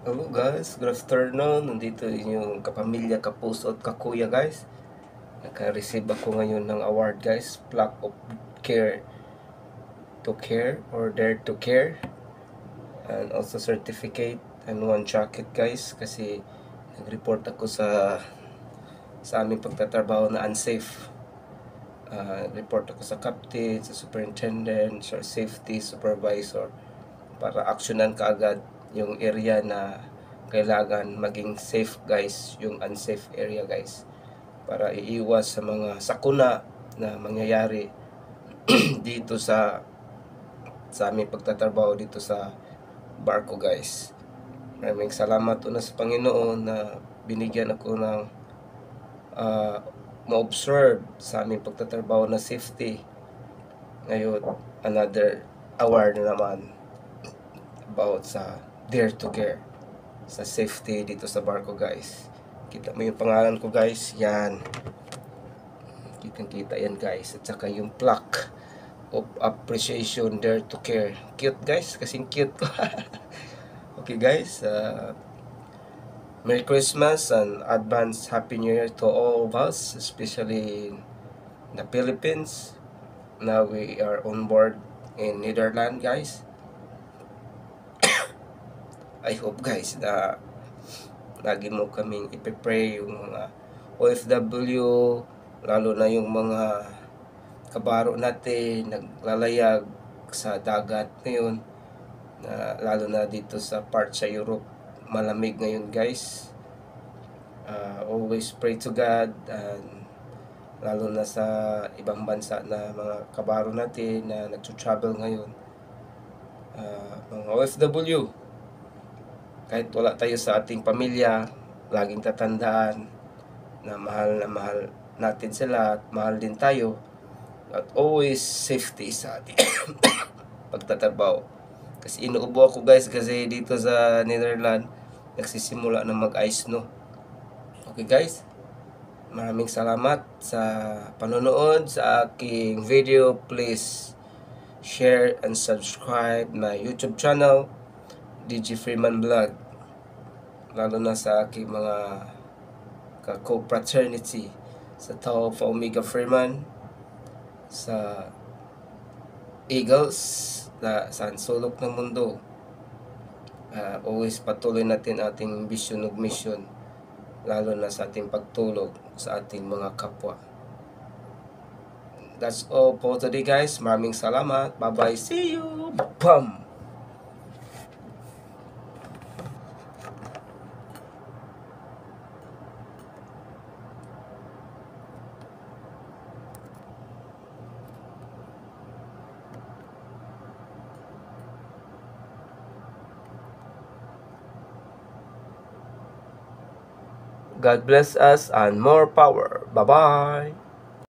Hello guys, good afternoon. Nandito inyong kapamilya, kapuso at kakuya guys. Naka-receive ako ngayon ng award guys, Plaque of Care to Care or Dare to Care. And also certificate and one jacket guys kasi nag-report ako sa aming pagtatrabaho na unsafe. Report ako sa captain, sa superintendent, sa safety supervisor para aksyonan kaagad yung area na kailangan maging safe guys, yung unsafe area guys, para iiwas sa mga sakuna na mangyayari dito sa aming pagtatrabaho dito sa barko guys. Maraming salamat una sa Panginoon na binigyan ako ng ma-observe sa aming pagtatrabaho na safety. Ngayon, another award na naman about sa Dare to Care, sa safety dito sa barko guys. Kita mo yung pangalan ko guys, yan. Kitang-kita yan guys. At saka yung plaque of appreciation, Dare to Care. Cute guys, kasing cute. Okay guys, Merry Christmas and advance Happy New Year to all of us, especially in the Philippines. Now we are on board in Netherlands guys. I hope guys na lagi mo kaming ipipray yung mga OFW, lalo na yung mga kabaro natin naglalayag sa dagat ngayon, lalo na dito sa part sa Europe, malamig ngayon guys. Always pray to God, and lalo na sa ibang bansa na mga kabaro natin na nagto-travel ngayon, mga OFW. Kahit wala tayo sa ating pamilya, laging tatandaan na mahal natin sila at mahal din tayo. At always safety sa ating pagtatrabaho. Kasi inuubo ako guys kasi dito sa Netherlands nagsisimula na mag-ice snow. Okay guys, maraming salamat sa panonood sa aking video. Please share and subscribe my YouTube channel, DJ Freeman Vlog, lalo na sa aking mga ka-co-fraternity sa Tau of Omega Freeman, sa Eagles na sa sulok ng mundo. Always patuloy natin ating vision of mission, lalo na sa ating pagtulog sa ating mga kapwa. That's all for today guys. Maraming salamat. Bye bye. See you. Bam. God bless us and more power. Bye-bye.